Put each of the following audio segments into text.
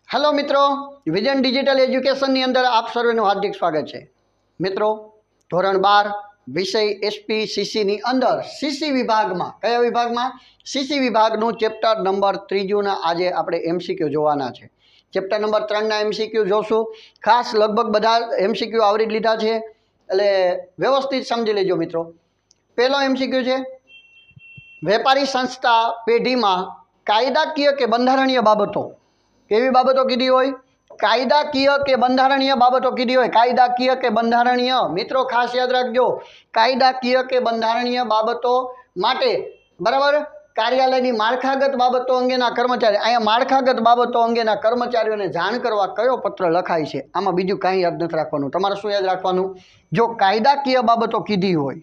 Hello मित्रों, vision digital education अंदर आप सर्वेનું हार्दिक स्वागत है। मित्रों, ધોરણ 12 विषय SPCC अंदर सीसी विभाग में क्या विभाग में सीसी विभाग चेप्टर नंबर 3 आज आप MCQ જોવાના છે। चेप्टर नंबर 3 ना MCQ જોશું। खास लगभग बधा MCQ आवरी लीधा है, એટલે व्यवस्थित समझी लेजो मित्रों। पहलो MCQ है, वेपारी संस्था पेढ़ी में कायदाकीय के बंधारणीय बाबतों केवी बाबतों कीधी होय, कायदाकीय के बंधारणीय बाबतों कीधी होय। कायदाकीय के बंधारणीय मित्रों खास याद रखजो, कायदाकीय के बंधारणीय बाबतों माटे बराबर कार्यालयनी माळखागत बाबतों अंगेना कर्मचारी अहींया माळखागत बाबतों अंगेना कर्मचारीओने जाण करवा कयो पत्र लखाय छे। आमां बीजुं कांई याद नथी राखवानुं। तमारे शुं याद राखवानुं, जो कायदाकीय बाबतों कीधी होय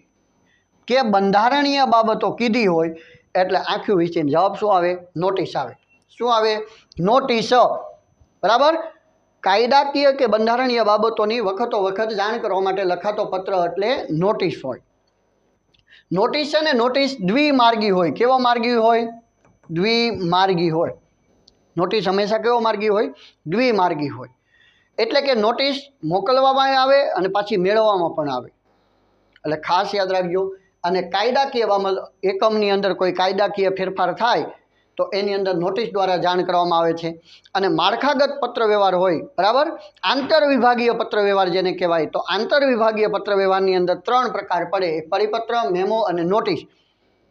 के बंधारणीय बाबतों कीधी होय एटले आखुं विषयनो जवाब शुं आवे, नोटिस आवे। शुं आवे, नोटिस। बराबर कायदाकीय के बंधारणीय बाबतोनी वखतो वखत जाण करवा माटे लखातो पत्र एटले नोटिस होय। नोटिस है ने नोटिस द्विमार्गी होय। केवो मार्गी होय? द्विमार्गी होय। नोटिस हमेशा केवो मार्गी होय? द्विमार्गी होय। एटले के नोटिस मोकलवामां आवे अने पाછી मेळववामां पण आवे, एटले खास याद राखजो। अने कायदाकीय एकमनी अंदर कोई कायदाकीय फेरफार थाय तो एनी अंदर नोटिस द्वारा जाण करवामां आवे छे। अने माळखागत पत्र व्यवहार होय बराबर, आंतरविभागीय पत्र व्यवहार जेने कहेवाय तो आंतरविभागीय पत्र व्यवहारनी अंदर 3 प्रकार पड़े, एक परिपत्र, मेमो अने नोटिस।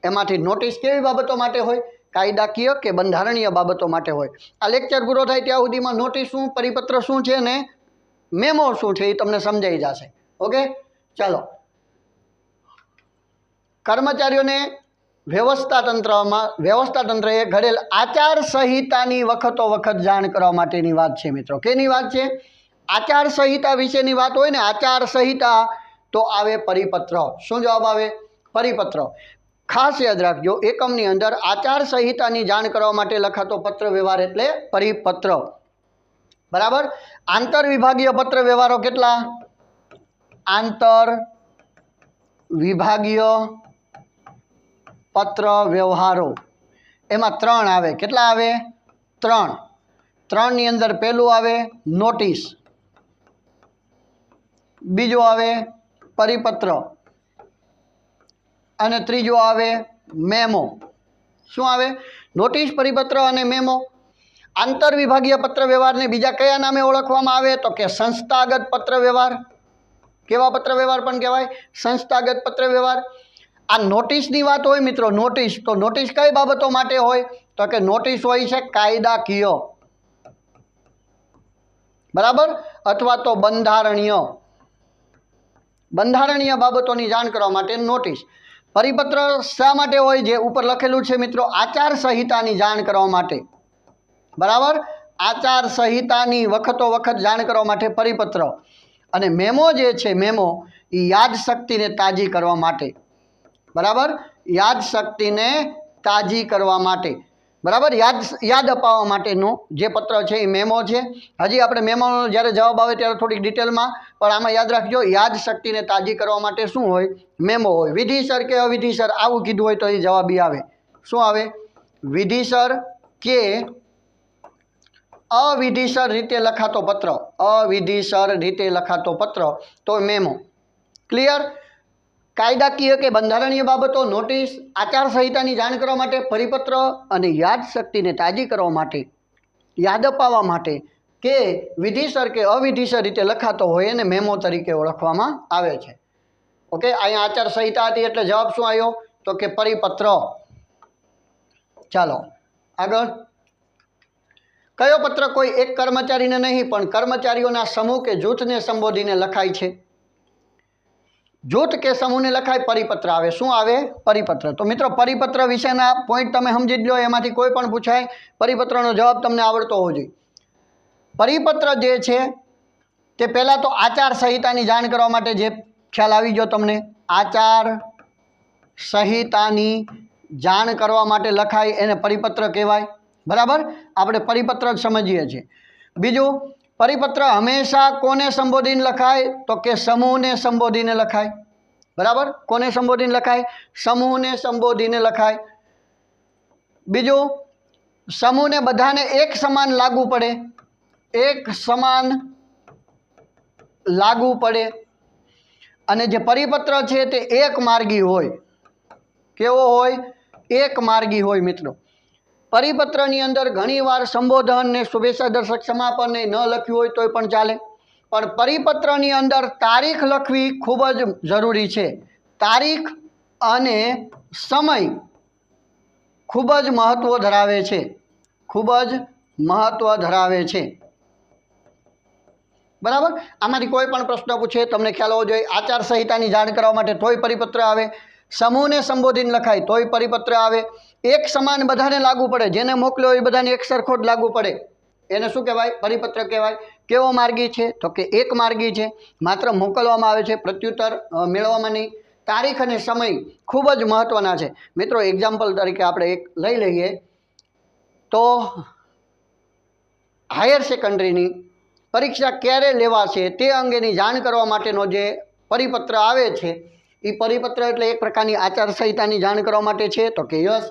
एमांथी नोटिस केवी बाबतो माटे होय? कायदाकीय के बंधारणीय बाबतो माटे होय। आ लेक्चर पूरो थाय त्यां सुधीमां नोटिस शुं, परिपत्र शुं छे ने मेमो शुं छे ए तमने समजाई जशे। ओके, चलो। कर्मचारीओने व्यवस्था तंत्रए घडेल आचार संहितानी वखतो वखत जाण करवा माटेनी वात छे मित्रों। केनी वात छे? आचार संहिता विशेनी वात होय ने आचार संहिता तो आवे परिपत्र। शुं जवाब आवे? परिपत्र। खास याद राखजो, एकमनी अंदर आचार संहितानी जाण करवा माटे लखातो पत्र व्यवहार एटले परिपत्र। बराबर। आंतर विभागीय पत्र व्यवहारो केटला? आंतर विभागीय पत्र व्यवहारों एमां 3 आवे। केटला आवे? 3। 3 नी अंदर पहेलुं आवे नोटिस, बीजो आवे परिपत्र अने त्रीजो आवे मेमो। शुं आवे? नोटिस, परिपत्र अने मेमो। आंतर विभागीय पत्र व्यवहार ने बीजा कया नामे ओळखवामां आवे तो के संस्थागत पत्र व्यवहार। केवा पत्र व्यवहार पण कहेवाय? संस्थागत पत्र व्यवहार। आ नोटिसनी वात होय मित्रों, नोटिस तो नोटिस कई बाबतों माटे होय तो के नोटिस होय छे कायदाकीय बराबर अथवा तो बंधारणीय। बंधारणीय बाबतोनी जाण करवा माटे नोटिस। परिपत्र शा माटे होय? जे उपर लखेलुं छे मित्रों, आचार संहितानी जाण करवा माटे। बराबर, आचार संहितानी वखतो वखत जाण करवा माटे परिपत्र। अने मेमो जे छे मेमो ई याद शक्तिने ताजी करवा माटे। बराबर, याद शक्ति ने ताजी करवा माटे। बराबर, याद अपाववा माटेनो जे पत्र छे ए मेमो छे। हजी आपणे मेमोनो ज्यारे जवाब आवे त्यारे थोड़ी डिटेल में पण आमां याद राखजो, याद शक्ति ने ताजी करवा माटे शुं होय? मेमो होय। विधिसर के अविधिसर आवुं कीधुं होय तो ए जवाब ई आवे। शुं आवे? विधिसर के अविधिसर रीते लखातो पत्र, अविधिसर रीते लखातो पत्र तो मेमो। क्लियर? कायदाकीय के बंधारणीय बाबतों नोटिस, आचार संहितानी जाण करवा माटे परिपत्र अने याद शक्तिने ताजी करवा माटे, याद अपाववा माटे के विधिसर के अविधिसर रीते लखातो होय ने मेमो तरीके ओळखवामां आवे छे। ओके, अहींया आचार संहिता हती एटले जवाब शुं आव्यो तो के परिपत्र। चालो आगळ। कयो पत्र कोई एक कर्मचारीने नहीं पण कर्मचारीओना समूह के जूथने संबोधीने लखाय छे? जूथ के समूह ने लखाय परिपत्र आवे। शुं आवे? परिपत्र। तो मित्रों परिपत्र विशेना पॉइंट तमे समझी लो, एमांथी कोई पण पूछाय परिपत्रनो जवाब तमने आवडतो होवो जोईए। परिपत्र जे छे ते पहेला तो आचार संहितानी जाण करवा माटे जे ख्याल आवी गयो तमने, आचार संहितानी जाण करवा माटे लखाय एने परिपत्र कहेवाय। बराबर, आपणे परिपत्र ज समजीए छीए। बीजुं, परिपत्र हमेशा कोने संबोधीने लखाय तो के समूह ने संबोधीने लखाय। बराबर, कोने संबोधीने लखाय? समूह ने संबोधीने लखाय। बीजू, समूह ने बधाने एक समान लागू पड़े એક સમાન લાગુ પડે અને જે પરિપત્ર છે તે એક માર્ગી હોય. કેવો હોય? એક માર્ગી હોય. મિત્રો, પરિપત્રની અંદર ઘણીવાર સંબોધન ને શુભેચ્છા દર્શક સમાપન ન લખ્યું હોય તોય પણ ચાલે, પણ પરિપત્રની અંદર તારીખ લખવી ખૂબ જ જરૂરી છે. તારીખ અને સમય ખૂબ જ મહત્વ ધરાવે છે. ખૂબ જ મહત્વ ધરાવે છે. બરાબર. આમાંથી કોઈ પણ પ્રશ્ન પૂછે તમને ખ્યાલ હોવો જોઈએ. આચારસંહિતાની જાણ કરવા માટે તોય પરિપત્ર આવે, સમૂહને સંબોધીને લખાય તોય પરિપત્ર આવે, એક સમાન બધાને લાગુ પડે, જેને મોકલ્યો એ બધાને એક સરખો જ લાગુ પડે, એને શું કહેવાય? પરિપત્ર કહેવાય. કેવો માર્ગી છે? તો કે એક માર્ગી છે. માત્ર મોકલવામાં આવે છે, પ્રત્યુત્તર મેળવવામાં નહીં. તારીખ અને સમય ખૂબ જ મહત્ત્વના છે. મિત્રો, એક્ઝામ્પલ તરીકે આપણે એક લઈ લઈએ તો હાયર સેકન્ડરીની પરીક્ષા ક્યારે લેવાશે તે અંગેની જાણ કરવા માટેનો જે પરિપત્ર આવે છે એ પરિપત્ર એટલે એક પ્રકારની આચારસંહિતાની જાણ કરવા માટે છે. તો કે યસ.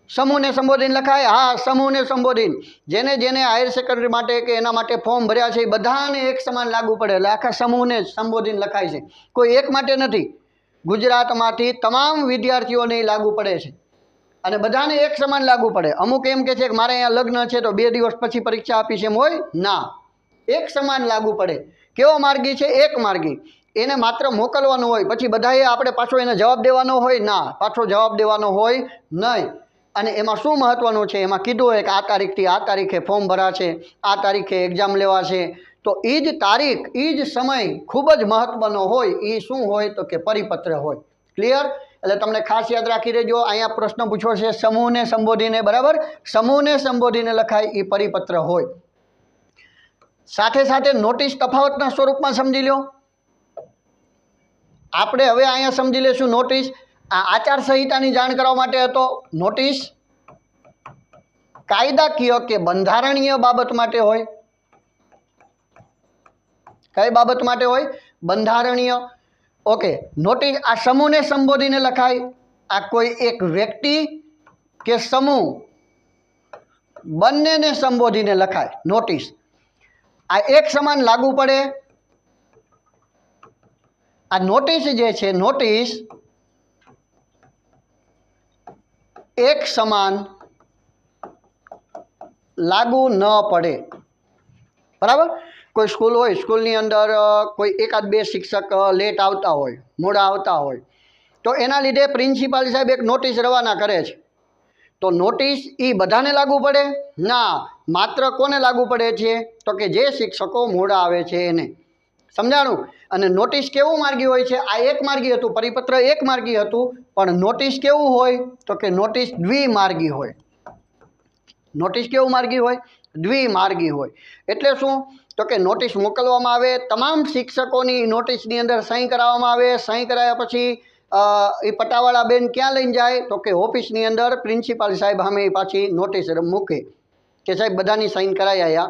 સમૂહને સંબોધીને લખાય? હા, સમૂહને સંબોધીને. જેને જેને હાયર સેકન્ડરી માટે કે એના માટે ફોર્મ ભર્યા છે એ બધાને એક સમાન લાગુ પડે, એટલે આખા સમૂહને સંબોધીને લખાય છે. કોઈ એક માટે નથી. ગુજરાતમાંથી તમામ વિદ્યાર્થીઓને લાગુ પડે છે અને બધાને એક સમાન લાગુ પડે. અમુક એમ કે છે કે મારે અહીંયા લગ્ન છે તો 2 દિવસ પછી પરીક્ષા આપીશ, એમ હોય ના, એક સમાન લાગુ પડે. કેવો માર્ગી છે? એક માર્ગી. એને માત્ર મોકલવાનું હોય, પછી બધાએ આપણે પાછો એને જવાબ દેવાનો હોય? ના, પાછો જવાબ દેવાનો હોય નહીં. અને એમાં શું મહત્ત્વનું છે? એમાં કીધું હોય કે આ તારીખથી આ તારીખે ફોર્મ ભરાશે, આ તારીખે એક્ઝામ લેવાશે. તો એ જ તારીખ, એ જ સમય ખૂબ જ મહત્ત્વનો હોય. એ શું હોય? તો કે પરિપત્ર હોય. ક્લિયર? એટલે તમને ખાસ યાદ રાખી દેજો. અહીંયા પ્રશ્ન પૂછ્યો છે સમૂહને સંબોધીને. બરાબર, સમૂહને સંબોધીને લખાય એ પરિપત્ર હોય. સાથે સાથે નોટિસ તફાવતના સ્વરૂપમાં સમજી લો. આપણે હવે અહીંયા સમજી લેશું નોટિસ. આ આચારસંહિતાની જાણ કરવા માટે હતો. નોટિસ કાયદાકીય કે બંધારણીય બાબત માટે હોય. કઈ બાબત માટે હોય? બંધારણીય. ઓકે. નોટિસ આ સમૂહને સંબોધીને લખાય. આ કોઈ એક વ્યક્તિ કે સમૂહ બંનેને સંબોધીને લખાય નોટિસ. આ એક સમાન લાગુ પડે. આ નોટિસ જે છે, નોટિસ એક સમાન લાગુ ન પડે. બરાબર. કોઈ સ્કૂલ હોય, સ્કૂલની અંદર કોઈ એકાદ બે શિક્ષક લેટ આવતા હોય, મોડા આવતા હોય, તો એના લીધે પ્રિન્સિપાલ સાહેબ એક નોટિસ રવાના કરે છે. તો નોટિસ એ બધાને લાગુ પડે? ના, માત્ર કોને લાગુ પડે છે? તો કે જે શિક્ષકો મોડા આવે છે એને. સમજાણું? અને નોટિસ કેવું માર્ગી હોય છે? આ એક માર્ગી હતું, પરિપત્ર એક માર્ગી હતું, પણ નોટિસ કેવું હોય? તો કે નોટિસ દ્વિમાર્ગી હોય. નોટિસ કેવું માર્ગી હોય? દ્વિમાર્ગી હોય. એટલે શું? તો કે નોટિસ મોકલવામાં આવે, તમામ શિક્ષકોની નોટિસની અંદર સહી કરાવવામાં આવે. સહી કરાવ્યા પછી એ પટાવાળા બેન ક્યાં લઈને જાય? તો કે ઓફિસની અંદર પ્રિન્સિપાલ સાહેબ સામે પાછી નોટિસ મૂકે કે સાહેબ બધાની સાઇન કરાવી આવ્યા,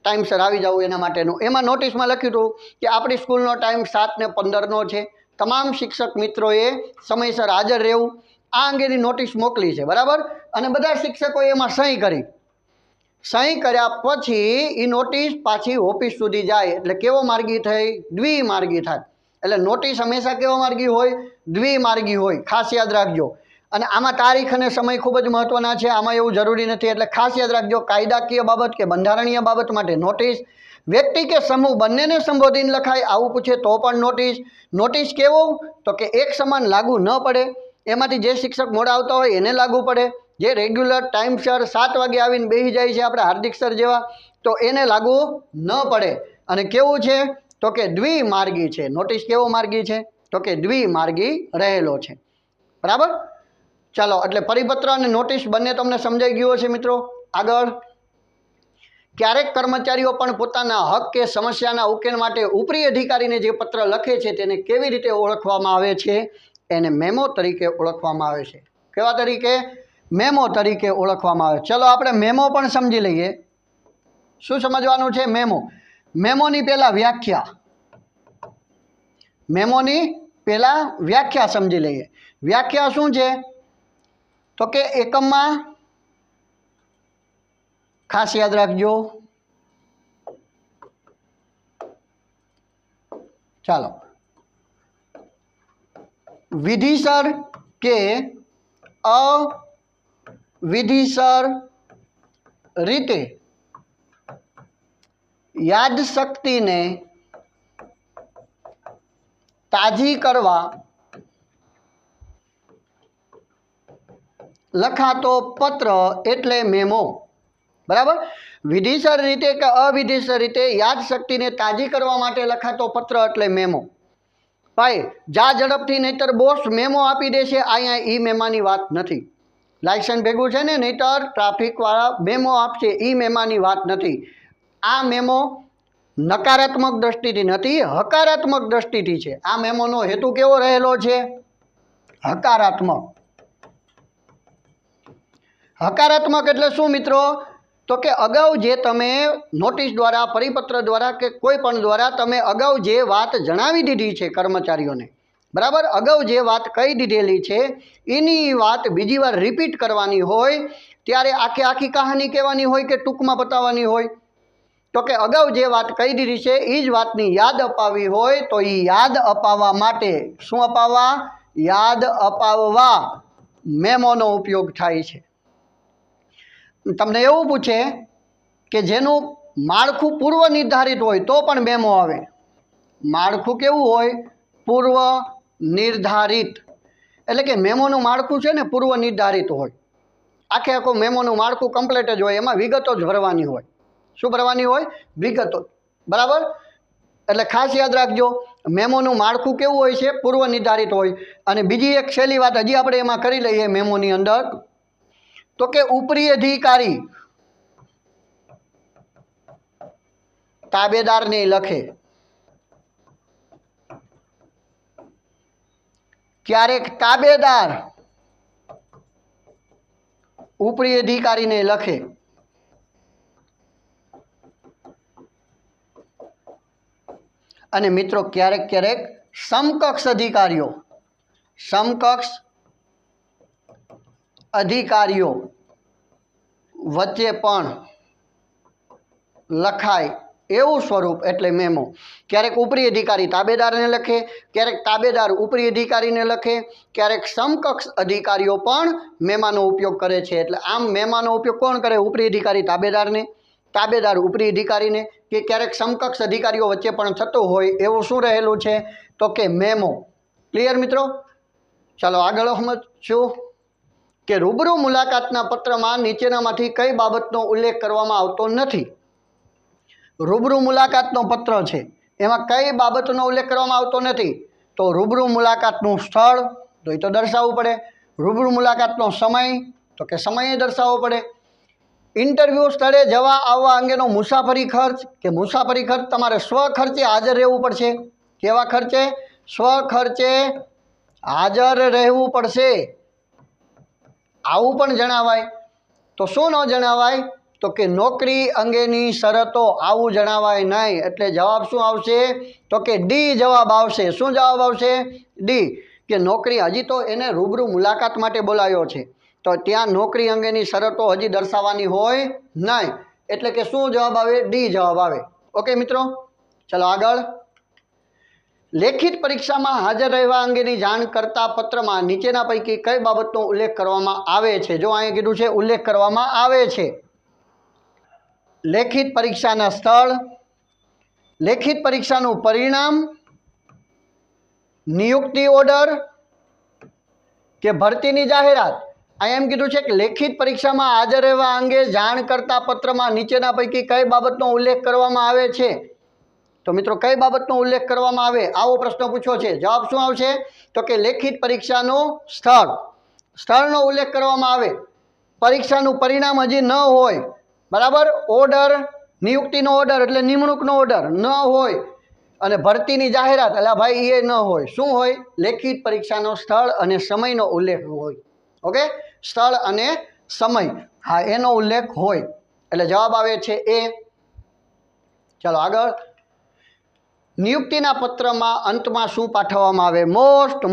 ટાઈમસર આવી જવું એના માટેનું. એમાં નોટિસમાં લખ્યું હતું કે આપણી સ્કૂલનો ટાઈમ 7:15 છે, તમામ શિક્ષક મિત્રોએ સમયસર હાજર રહેવું. આ અંગેની નોટિસ મોકલી છે. બરાબર. અને બધા શિક્ષકોએ એમાં સહી કરી. સહી કર્યા પછી એ નોટિસ પાછી ઓફિસ સુધી જાય. એટલે કેવો માર્ગી થઈ? દ્વિમાર્ગી થાય. એટલે નોટિસ હંમેશા કેવો માર્ગી હોય? દ્વિમાર્ગી હોય. ખાસ યાદ રાખજો. અને આમાં તારીખ અને સમય ખૂબ જ મહત્વના છે. આમાં એવું જરૂરી નથી, એટલે ખાસ યાદ રાખજો. કાયદાકીય બાબત કે બંધારણીય બાબત માટે નોટિસ. વ્યક્તિ કે સમૂહ બંનેને સંબોધીને લખાય, આવું પૂછે તો પણ નોટિસ. નોટિસ કેવું? તો કે એક સમાન લાગુ ન પડે. એમાંથી જે શિક્ષક મોડા આવતા હોય એને લાગુ પડે. જે રેગ્યુલર ટાઈમસર 7 વાગે આવીને બેસી જાય છે, આપણે હાર્દિક સર જેવા, તો એને લાગુ ન પડે. અને કેવું છે? તો કે દ્વિમાર્ગી છે. નોટિસ કેવો માર્ગી છે? તો કે દ્વિમાર્ગી રહેલો છે. બરાબર. ચાલો, એટલે પરિપત્ર અને નોટિસ બંને તમને સમજાઈ ગયું હશે મિત્રો. આગળ, ક્યારેક કર્મચારીઓ પણ પોતાના હક કે સમસ્યાના ઉકેલ માટે ઉપરી અધિકારીને જે પત્ર લખે છે તેને કેવી રીતે ઓળખવામાં આવે છે? એને મેમો તરીકે ઓળખવામાં આવે છે. કેવા તરીકે? મેમો તરીકે ઓળખવામાં આવે. ચલો આપણે મેમો પણ સમજી લઈએ. શું સમજવાનું છે? મેમો. મેમોની પહેલાં વ્યાખ્યા. મેમોની પહેલાં વ્યાખ્યા સમજી લઈએ. વ્યાખ્યા શું છે? તો કે એકમમાં, ખાસ યાદ રાખજો, ચાલો, વિધિસર કે અવિધિસર રીતે યાદશક્તિને તાજી કરવા લખાતો પત્ર એટલે મેમો. બરાબર, વિધિસર રીતે કે અવિધિસર રીતે યાદશક્તિને તાજી કરવા માટે લખાતો પત્ર એટલે મેમો. ભાઈ જા ઝડપથી, નહીતર બોસ મેમો આપી દેશે. અહીંયા ઈ મેમાની વાત નથી. લાયસન્સ ભેગું છે ને, નહીતર ટ્રાફિકવાળા મેમો આપશે, ઈ મેમાની વાત નથી. આ મેમો નકારાત્મક દ્રષ્ટિથી નથી, હકારાત્મક દ્રષ્ટિથી છે. આ મેમોનો હેતુ કેવો રહેલો છે? હકારાત્મક. હકારાત્મક એટલે શું મિત્રો? તો કે અગાઉ જે તમે નોટિસ દ્વારા, પરિપત્ર દ્વારા કે કોઈ પણ દ્વારા તમે અગાઉ જે વાત જણાવી દીધી છે કર્મચારીઓને, બરાબર, અગાઉ જે વાત કહી દીધેલી છે એની વાત બીજી વાર રિપીટ કરવાની હોય ત્યારે આખી કહાની કહેવાની હોય કે ટૂંકમાં બતાવવાની હોય? તો કે અગાઉ જે વાત કહી દીધી છે એ જ વાતની યાદ અપાવવી હોય તો એ યાદ અપાવવા માટે શું અપાવવા? યાદ અપાવવા મેમોનો ઉપયોગ થાય છે. તમને એવું પૂછે કે જેનું માળખું પૂર્વ નિર્ધારિત હોય તો પણ મેમો આવે. માળખું કેવું હોય? પૂર્વ નિર્ધારિત. એટલે કે મેમોનું માળખું છે ને પૂર્વ નિર્ધારિત હોય. આખું મેમોનું માળખું કમ્પ્લીટ જ હોય, એમાં વિગતો જ ભરવાની હોય. શું ભરવાની હોય? વિગતો. બરાબર, એટલે ખાસ યાદ રાખજો, મેમોનું માળખું કેવું હોય છે? પૂર્વ નિર્ધારિત હોય. અને બીજી એક છેલ્લી વાત હજી આપણે એમાં કરી લઈએ મેમોની અંદર, તો કે ઉપરી અધિકારી તાબેદારને લખે. ક્યારેક તાબેદાર ઉપરી અધિકારીને લખે. અને મિત્રો ક્યારેક ક્યારેક સમકક્ષ અધિકારીઓ વચ્ચે પણ લખાય એવું સ્વરૂપ એટલે મેમો. ક્યારેક ઉપરી અધિકારી તાબેદારને લખે, ક્યારેક તાબેદાર ઉપરી અધિકારીને લખે, ક્યારેક સમકક્ષ અધિકારીઓ પણ મેમાનો ઉપયોગ કરે છે. એટલે આમ મેમાનો ઉપયોગ કોણ કરે? ઉપરી અધિકારી તાબેદારને, તાબેદાર ઉપરી અધિકારીને, કે ક્યારેક સમકક્ષ અધિકારીઓ વચ્ચે પણ થતું હોય એવું શું રહેલું છે? તો કે મેમો. ક્લિયર મિત્રો? ચાલો આગળ સમજશું કે રૂબરૂ મુલાકાતના પત્રમાં નીચેનામાંથી કઈ બાબતનો ઉલ્લેખ કરવામાં આવતો નથી? રૂબરૂ મુલાકાતનો પત્ર છે એમાં કઈ બાબતનો ઉલ્લેખ કરવામાં આવતો નથી? તો રૂબરૂ મુલાકાતનું સ્થળ તો એ તો દર્શાવવું પડે. રૂબરૂ મુલાકાતનો સમય તો કે સમય દર્શાવવો પડે. ઇન્ટરવ્યૂ સ્થળે જવા આવવા અંગેનો મુસાફરી ખર્ચ કે મુસાફરી ખર્ચ તમારે સ્વખર્ચે હાજર રહેવું પડશે. કેવા ખર્ચે? સ્વખર્ચે હાજર રહેવું પડશે. આવું પણ જણાવાય. તો શું ન જણાવાય? તો કે નોકરી અંગેની શરતો. આવું જણાવાય નહીં. એટલે જવાબ શું આવશે? તો કે ડી જવાબ આવશે. શું જવાબ આવશે? ડી. કે નોકરી, હજી તો એને રૂબરૂ મુલાકાત માટે બોલાવ્યો છે તો ત્યાં નોકરી અંગેની શરતો હજી દર્શાવવાની હોય નહીં. એટલે કે શું જવાબ આવે? ડી જવાબ આવે. ઓકે મિત્રો, ચાલો આગળ. લેખિત પરીક્ષામાં હાજર રહેવા અંગેની જાણ કરતા પત્રમાં નીચેના પૈકી કઈ બાબતનો ઉલ્લેખ કરવામાં આવે છે? જો અહીંયા કીધું છે ઉલ્લેખ કરવામાં આવે છે. લેખિત પરીક્ષાના સ્થળ, લેખિત પરીક્ષાનું પરિણામ, નિયુક્તિ ઓર્ડર કે ભરતીની જાહેરાત. અહીંયા એમ કીધું છે કે લેખિત પરીક્ષામાં હાજર રહેવા અંગે જાણ કરતા પત્રમાં નીચેના પૈકી કઈ બાબતનો ઉલ્લેખ કરવામાં આવે છે? તો મિત્રો કઈ બાબતનો ઉલ્લેખ કરવામાં આવે? આવો પ્રશ્ન પૂછ્યો છે. જવાબ શું આવશે? તો કે લેખિત પરીક્ષાનું સ્થળ. સ્થળનો ઉલ્લેખ કરવામાં આવે. પરીક્ષાનું પરિણામ હજી ન હોય, બરાબર, ઓર્ડર, નિયુક્તિનો ઓર્ડર એટલે નિમણૂકનો ઓર્ડર ન હોય, અને ભરતીની જાહેરાત એટલે ભાઈ એ ન હોય. શું હોય? લેખિત પરીક્ષાનો સ્થળ અને સમયનો ઉલ્લેખ હોય. ઓકે, સ્થળ અને સમય, હા, એનો ઉલ્લેખ હોય. એટલે જવાબ આવે છે એ. ચાલો આગળ. નિયુક્તિના પત્રમાં અંતમાં શું પાઠવવામાં આવે?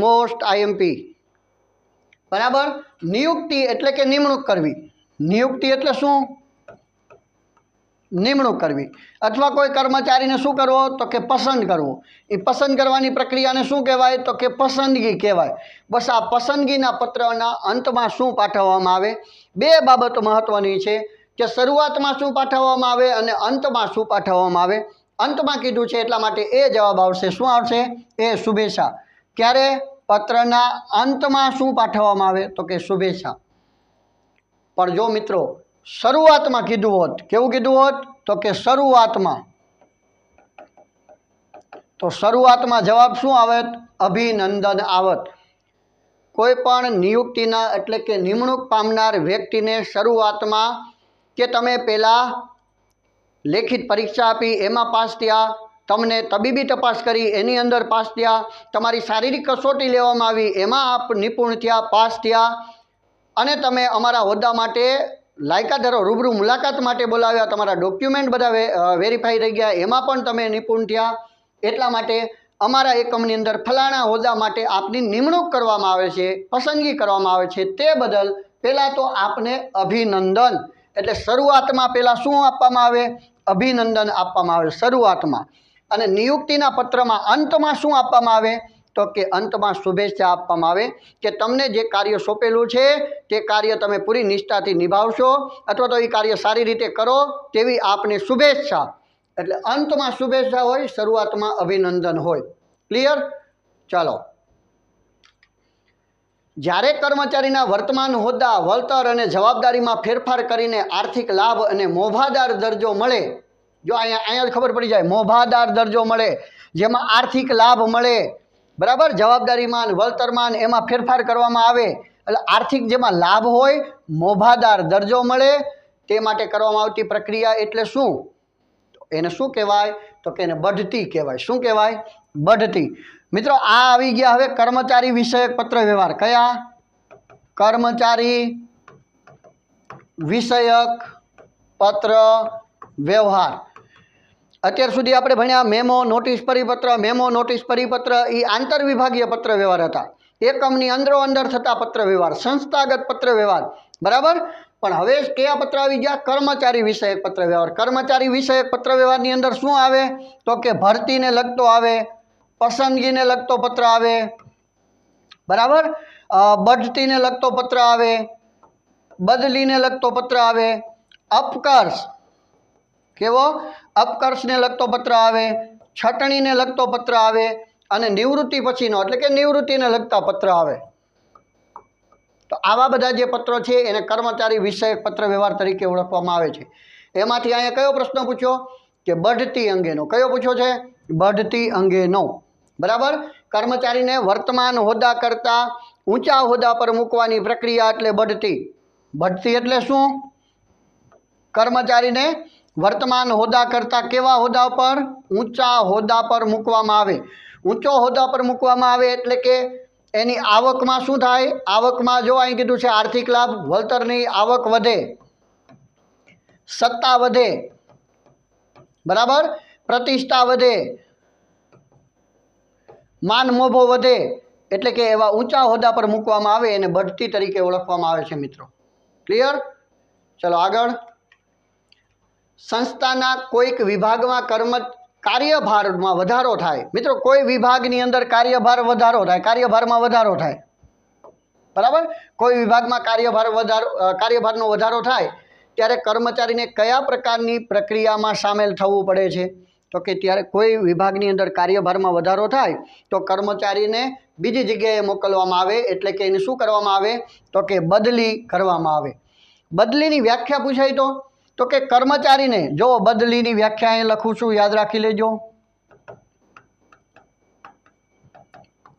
Most IMP. બરાબર, નિયુક્તિ એટલે કે નિમણૂક કરવી. નિયુક્તિ એટલે શું? નિમણૂક કરવી, અથવા કોઈ કર્મચારીને શું કરવો તો કે પસંદ કરવો. એ પસંદ કરવાની પ્રક્રિયાને શું કહેવાય તો કે પસંદગી કહેવાય. બસ આ પસંદગીના પત્રના અંતમાં શું પાઠવવામાં આવે, બે બાબતો મહત્ત્વની છે કે શરૂઆતમાં શું પાઠવવામાં આવે અને અંતમાં શું પાઠવવામાં આવે. અંતમાં કીધું છે એટલા માટે એ જવાબ આવશે. શું આવશે? એ શુભેચ્છા. ક્યારે? પત્રના અંતમાં શું પાઠવવામાં આવે તો કે શુભેચ્છા. પણ જો મિત્રો શરૂઆતમાં કીધું હોત, કેવું કીધું હોત તો કે શરૂઆતમાં, તો શરૂઆતમાં જવાબ શું આવત? અભિનંદન આવત. કોઈ પણ નિયુક્તિના એટલે કે નિમણૂક પામનાર વ્યક્તિને શરૂઆતમાં કે તમે પહેલાં લેખિત પરીક્ષા આપી એમાં પાસ થયા, તમને તબીબી તપાસ કરી એની અંદર પાસ થયા, તમારી શારીરિક કસોટી લેવામાં આવી એમાં આપ નિપુણ થયા, પાસ થયા, અને તમે અમારા હોદ્દા માટે લાયકાત ધરો, રૂબરૂ મુલાકાત માટે બોલાવ્યા, તમારા ડોક્યુમેન્ટ બધા વેરીફાઈ થઈ ગયા, એમાં પણ તમે નિપુણ થયા. એટલા માટે અમારા એકમની અંદર ફલાણા હોદ્દા માટે આપની નિમણૂક કરવામાં આવે છે, પસંદગી કરવામાં આવે છે. તે બદલ પહેલાં તો આપને અભિનંદન. એટલે શરૂઆતમાં પહેલાં શું આપવામાં આવે? અભિનંદન આપવામાં આવે શરૂઆતમાં. અને નિયુક્તિના પત્રમાં અંતમાં શું આપવામાં આવે તો કે અંતમાં શુભેચ્છા આપવામાં આવે કે તમને જે કાર્ય સોંપેલું છે તે કાર્ય તમે પૂરી નિષ્ઠાથી નિભાવશો અથવા તો એ કાર્ય સારી રીતે કરો તેવી આપને શુભેચ્છા. એટલે અંતમાં શુભેચ્છા હોય, શરૂઆતમાં અભિનંદન હોય. ક્લિયર? ચાલો. જ્યારે કર્મચારીના વર્તમાન હોદ્દા, વળતર અને જવાબદારીમાં ફેરફાર કરીને આર્થિક લાભ અને મોભાદાર દરજ્જો મળે, જો અહીંયા ખબર પડી જાય, મોભાદાર દરજ્જો મળે, જેમાં આર્થિક લાભ મળે, બરાબર, જવાબદારીમાં વળતરમાં એમાં ફેરફાર કરવામાં આવે, એટલે આર્થિક જેમાં લાભ હોય, મોભાદાર દરજ્જો મળે, તે માટે કરવામાં આવતી પ્રક્રિયા એટલે શું? એને શું કહેવાય તો કે એને બઢતી કહેવાય. શું કહેવાય? બઢતી. મિત્રો આ આવી ગયા હવે કર્મચારી વિષયક પત્ર વ્યવહાર. કયા? કર્મચારી વિષયક પત્ર વ્યવહાર. અત્યાર સુધી આપણે ભણ્યા મેમો, નોટિસ પરિપત્ર. મેમો, નોટિસ પરિપત્ર એ આંતરવિભાગીય પત્ર વ્યવહાર હતા, એકમની અંદરો અંદર થતા પત્ર વ્યવહાર, સંસ્થાગત પત્ર વ્યવહાર. બરાબર. પણ હવે કયા પત્ર આવી ગયા? કર્મચારી વિષયક પત્ર વ્યવહાર. કર્મચારી વિષયક પત્ર વ્યવહારની અંદર શું આવે તો કે ભરતીને લગતો આવે, પસંદગીને લગતો પત્ર આવે, બરાબર, બઢતીને લગતો પત્ર આવે, બદલીને લગતો પત્ર આવે, અપકર્ષ, કેવો? અપકર્ષને લગતો પત્ર આવે, છટણીને લગતો પત્ર આવે, અને નિવૃત્તિ પછીનો એટલે કે નિવૃત્તિને લગતા પત્ર આવે. તો આવા બધા જે પત્રો છે એને કર્મચારી વિષયક પત્ર વ્યવહાર તરીકે ઓળખવામાં આવે છે. એમાંથી અહીંયા કયો પ્રશ્ન પૂછ્યો કે બઢતી અંગેનો. કયો પૂછ્યો છે? બઢતી અંગેનો. બરાબર. કર્મચારીને વર્તમાન હોદ્દા કરતાં ઊંચા હોદ્દા પર મૂકવાની પ્રક્રિયા એટલે બઢતી. બઢતી એટલે શું? કર્મચારીને વર્તમાન હોદ્દા કરતાં કેવા હોદ્દા પર? ઊંચા હોદ્દા પર મૂકવામાં આવે. ઊંચો હોદ્દા પર મૂકવામાં આવે એટલે કે એની આવકમાં શું થાય? આવકમાં જો અહીં કીધું છે આર્થિક લાભ, વળતરની આવક વધે, સત્તા વધે, બરાબર, પ્રતિષ્ઠા વધે, માન મોભો વધે, એટલે કે એવા ઊંચા હોદ્દા પર મૂકવામાં આવે એને બઢતી તરીકે ઓળખવામાં આવે છે મિત્રો. ક્લિયર? ચલો આગળ. સંસ્થાના કોઈક વિભાગમાં કાર્યભારમાં વધારો થાય. મિત્રો કોઈ વિભાગની અંદર કાર્યભાર વધારો થાય, કાર્યભારમાં વધારો થાય, બરાબર. કોઈ વિભાગમાં કાર્યભારનો વધારો થાય ત્યારે કર્મચારીને કયા પ્રકારની પ્રક્રિયામાં સામેલ થવું પડે છે તો કે ત્યારે કોઈ વિભાગની અંદર કાર્યભારમાં વધારો થાય તો કર્મચારીને બીજી જગ્યાએ મોકલવામાં આવે, એટલે કે એને શું કરવામાં આવે તો કે બદલી કરવામાં આવે. બદલીની વ્યાખ્યા પૂછાય તો કે કર્મચારીને, જો બદલીની વ્યાખ્યા અહીં લખું છું, યાદ રાખી લેજો.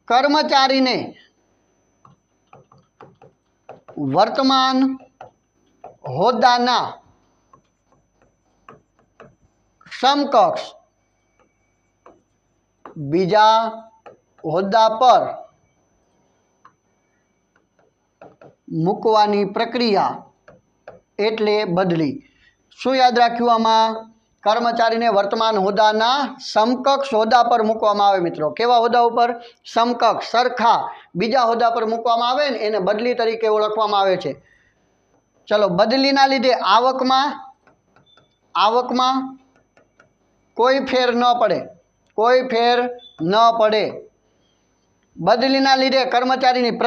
કર્મચારીને વર્તમાન હોદ્દાના સમકક્ષ બીજા હોદ્દા પર મૂકવાની પ્રક્રિયા એટલે બદલી. શું યાદ રાખ્યું આમાં? કર્મચારીને વર્તમાન હોદ્દાના સમકક્ષ હોદ્દા પર મૂકવામાં આવે મિત્રો. કેવા હોદ્દા ઉપર? સમકક્ષ, સરખા બીજા હોદ્દા પર મૂકવામાં આવે ને એને બદલી તરીકે ઓળખવામાં આવે છે. ચલો, બદલીના લીધે આવકમાં કોઈ ફેર ન પડે, કોઈ ફેર ન પડે. બદલીના લીધે કર્મચારીની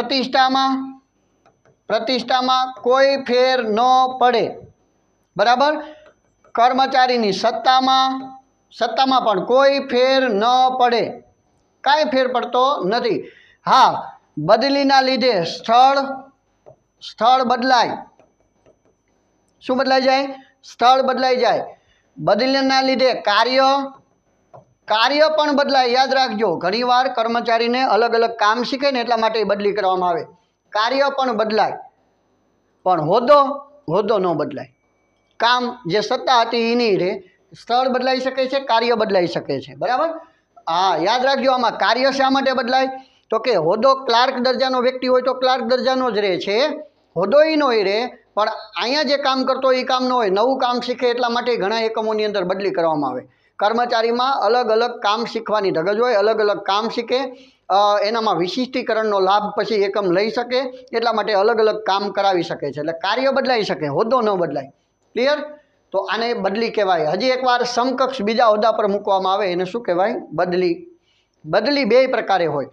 પ્રતિષ્ઠામાં કોઈ ફેર ન પડે. બરાબર. કર્મચારીની સત્તામાં પણ કોઈ ફેર ન પડે, કાંઈ ફેર પડતો નથી. હા, બદલીના લીધે સ્થળ બદલાય. શું બદલાઈ જાય? સ્થળ બદલાઈ જાય. બદલીના લીધે કાર્ય પણ બદલાય. યાદ રાખજો, ઘણીવાર કર્મચારીને અલગ અલગ કામ શીખે ને એટલા માટે બદલી કરવામાં આવે. કાર્ય પણ બદલાય, પણ હોદ્દો ન બદલાય. કામ જે સત્તા હતી એ નહીં રહે. સ્થળ બદલાઈ શકે છે, કાર્ય બદલાઈ શકે છે. બરાબર. હા, યાદ રાખજો. આમાં કાર્ય શા માટે બદલાય? તો કે હોદ્દો ક્લાર્ક દરજાનો વ્યક્તિ હોય તો ક્લાર્ક દરજાનો જ રહે છે, હોદ્દો એ નો રહે. પણ અહીંયા જે કામ કરતો હોય એ કામ ન હોય, નવું કામ શીખે એટલા માટે ઘણા એકમોની અંદર બદલી કરવામાં આવે. કર્મચારીમાં અલગ અલગ કામ શીખવાની ધગજ હોય, અલગ અલગ કામ શીખે, એનામાં વિશિષ્ટીકરણનો લાભ પછી એકમ લઈ શકે એટલા માટે અલગ અલગ કામ કરાવી શકે છે. એટલે કાર્ય બદલાઈ શકે, હોદ્દો ન બદલાય. ક્લિયર? તો આને બદલી કહેવાય. હજી એકવાર સમકક્ષ બીજા હોદ્દા પર મૂકવામાં આવે એને શું કહેવાય? બદલી. બદલી બે પ્રકારે હોય.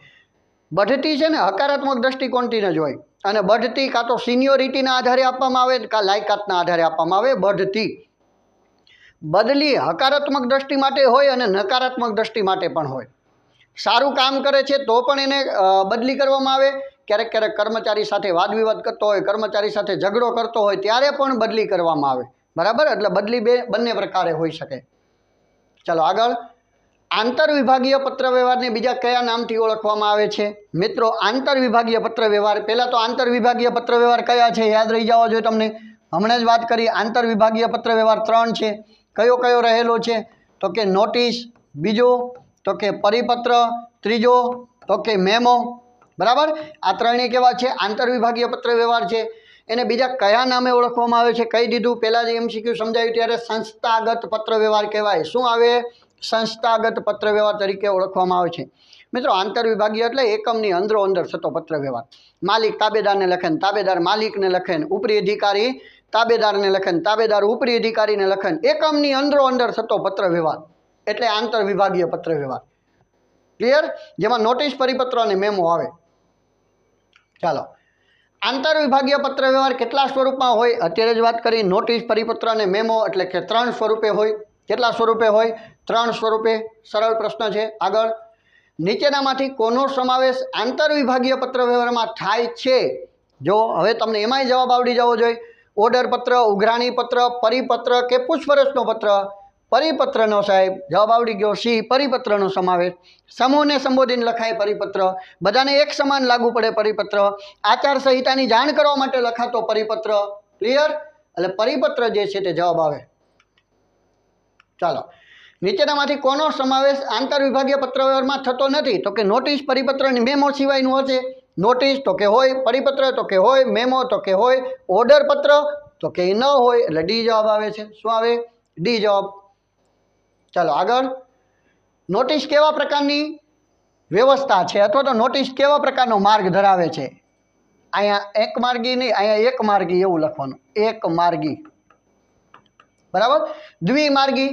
બઢતી છે ને હકારાત્મક દ્રષ્ટિકોણથી જ હોય, અને બઢતી કાં તો સિનિયોરિટીના આધારે આપવામાં આવે, કાં લાયકાતના આધારે આપવામાં આવે. બદલી હકારાત્મક દ્રષ્ટિ માટે હોય અને નકારાત્મક દ્રષ્ટિ માટે પણ હોય. સારું કામ કરે છે તો પણ એને બદલી કરવામાં આવે. ક્યારેક ક્યારેક કર્મચારી સાથે વાદવિવાદ કરતો હોય, કર્મચારી સાથે ઝઘડો કરતો હોય ત્યારે પણ બદલી કરવામાં આવે. બરાબર. એટલે બદલી બંને પ્રકારે હોઈ શકે. ચાલો આગળ. આંતરવિભાગીય પત્રવ્યવહારને બીજા કયા નામથી ઓળખવામાં આવે છે? મિત્રો, આંતરવિભાગીય પત્રવ્યવહાર, પહેલાં તો આંતરવિભાગીય પત્રવ્યવહાર કયા છે યાદ રહી જવા જોઈએ તમને. હમણાં જ વાત કરી. આંતરવિભાગીય પત્રવ્યવહાર 3 છે. કયો રહેલો છે? તો કે નોટિસ, બીજો તો કે પરિપત્ર, ત્રીજો તો કે મેમો. બરાબર. આ ત્રણેય કેવા છે? આંતરવિભાગીય પત્રવ્યવહાર છે. એને બીજા કયા નામે ઓળખવામાં આવે છે? કહી દીધું. પહેલાં જે MCQ સમજાવ્યું ત્યારે સંસ્થાગત પત્રવ્યવહાર કહેવાય. શું આવે? સંસ્થાગત પત્રવ્યવહાર તરીકે ઓળખવામાં આવે છે. મિત્રો, આંતરવિભાગીય એટલે એકમની અંદરો અંદર થતો પત્રવ્યવહાર. માલિક તાબેદારને લખે, તાબેદાર માલિકને લખે, ઉપરી અધિકારી તાબેદારને લખે, તાબેદાર ઉપરી અધિકારીને લખે. એકમની અંદરો અંદર થતો પત્રવ્યવહાર એટલે આંતરવિભાગીય પત્રવ્યવહાર. ક્લિયર? જેમાં નોટિસ, પરિપત્ર અને મેમો આવે. ચાલો. આંતરવિભાગીય પત્રવ્યવહાર કેટલા સ્વરૂપમાં હોય? અત્યારે જ વાત કરી. નોટિસ, પરિપત્ર અને મેમો એટલે કે 3 સ્વરૂપે હોય. કેટલા સ્વરૂપે હોય? 3 સ્વરૂપે. સરળ પ્રશ્ન છે. આગળ. નીચેનામાંથી કોનો સમાવેશ આંતરવિભાગીય પત્રવ્યવહારમાં થાય છે? જો હવે તમને એમાંય જવાબ આવડી જવો જોઈએ. ઓર્ડર પત્ર, ઉઘરાણી પત્ર, પરિપત્ર કે પૂછપરછનો પત્ર? પરિપત્રનો સાહેબ જવાબ આવડી ગયો. સી, પરિપત્રનો સમાવેશ. સમૂહને સંબોધીને લખાય પરિપત્ર. બધાને એક સમાન લાગુ પડે પરિપત્ર. આચારસંહિતાની જાણ કરવા માટે લખાતો પરિપત્ર. ક્લિયર? એટલે પરિપત્ર જે છે તે જવાબ આવે. ચાલો. નીચેનામાંથી કોનો સમાવેશ આંતરવિભાગીય પત્રવ્યવહારમાં થતો નથી? તો કે નોટિસ, પરિપત્ર અને મેમો સિવાયનું હશે. નોટિસ તો કે હોય, પરિપત્ર તો કે હોય, મેમો તો કે હોય, ઓર્ડર પત્ર તો કે ન હોય. એટલે ડી જવાબ આવે છે. શું આવે? ડી જવાબ. ચાલો આગળ. નોટિસ કેવા પ્રકારની વ્યવસ્થા છે અથવા તો નોટિસ કેવા પ્રકારનો માર્ગ ધરાવે છે? અહીંયા એક માર્ગી નહીં, અહીંયા એક માર્ગી એવું લખવાનું. એક માર્ગી. બરાબર. દ્વિમાર્ગી,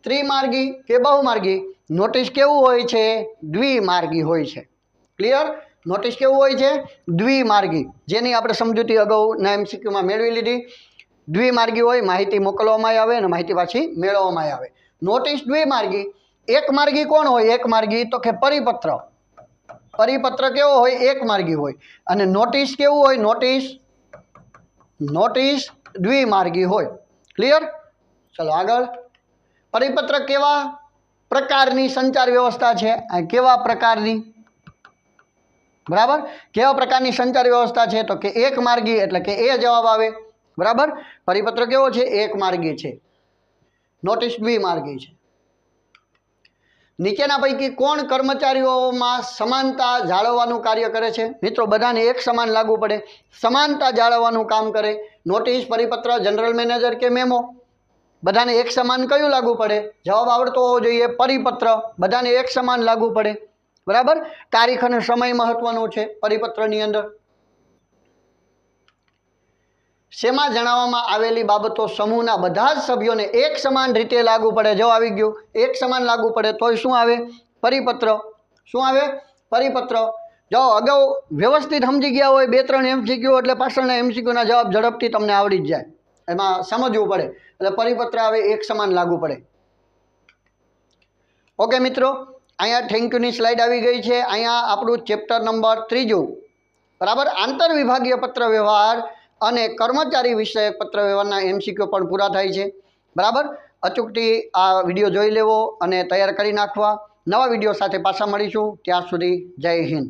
ત્રિમાર્ગી કે બહુમાર્ગી? નોટિસ કેવું હોય છે? દ્વિમાર્ગી હોય છે. ક્લિયર? નોટિસ કેવું હોય છે? દ્વિમાર્ગી. જેની આપણે સમજૂતી અગાઉના MCQમાં મેળવી લીધી. દ્વિમાર્ગી હોય, માહિતી મોકલવામાં આવે અને માહિતી પાછી મેળવવામાં આવે. નોટિસ દ્વિમાર્ગી. એક માર્ગી કોણ હોય? એક માર્ગી તો કે પરિપત્ર. પરિપત્ર કેવો હોય? એક માર્ગી હોય. અને નોટિસ કેવું હોય? નોટિસ દ્વિમાર્ગી હોય. ક્લિયર? ચલો આગળ. પરિપત્ર કેવા પ્રકારની સંચાર વ્યવસ્થા છે? કેવા પ્રકારની? બરાબર. કેવા પ્રકારની સંચાર વ્યવસ્થા છે? તો કે એક માર્ગી એટલે કે એ જવાબ આવે. બરાબર. પરિપત્ર કેવો છે? એક માર્ગી છે. નોટિસ દ્વિમાર્ગી છે. નીચેના પૈકી કોણ કર્મચારીઓમાં સમાનતા જાળવવાનું કાર્ય કરે છે? મિત્રો, બધાને એક સમાન લાગુ પડે, સમાનતા જાળવવાનું કામ કરે. નોટિસ, પરિપત્ર, જનરલ મેનેજર કે મેમો? બધાને એક સમાન કયું લાગુ પડે? જવાબ આવડતો હોવો જોઈએ. પરિપત્ર. બધાને એક સમાન લાગુ પડે. બરાબર. તારીખ અને સમય મહત્વનો છે પરિપત્રની અંદર. શેમાં જણાવવામાં આવેલી બાબતો સમૂહના બધા જ સભ્યોને એક સમાન રીતે લાગુ પડે? જો આવી ગયું એક સમાન લાગુ પડે તોય શું આવે? પરિપત્ર. શું આવે? પરિપત્ર. જો અગાઉ વ્યવસ્થિત સમજી ગયા હોય 2-3 MCQ એટલે પાછળના MCQના જવાબ ઝડપથી તમને આવડી જ જાય, એમાં સમજવું પડે એટલે પરિપત્ર આવે એક સમાન લાગુ પડે. ઓકે મિત્રો, અહીંયા થેન્ક યુની સ્લાઇડ આવી ગઈ છે. અહીંયા આપણું ચેપ્ટર નંબર 3 બરાબર આંતર વિભાગીય પત્ર વ્યવહાર અને કર્મચારી વિષયક પત્ર વ્યવહારના MCQ પણ પૂરા થાય છે. બરાબર, અચૂકથી આ વિડીયો જોઈ લેવો અને તૈયાર કરી નાખવા. નવા વિડીયો સાથે પાછા મળીશું. ત્યાં સુધી જય હિન્દ.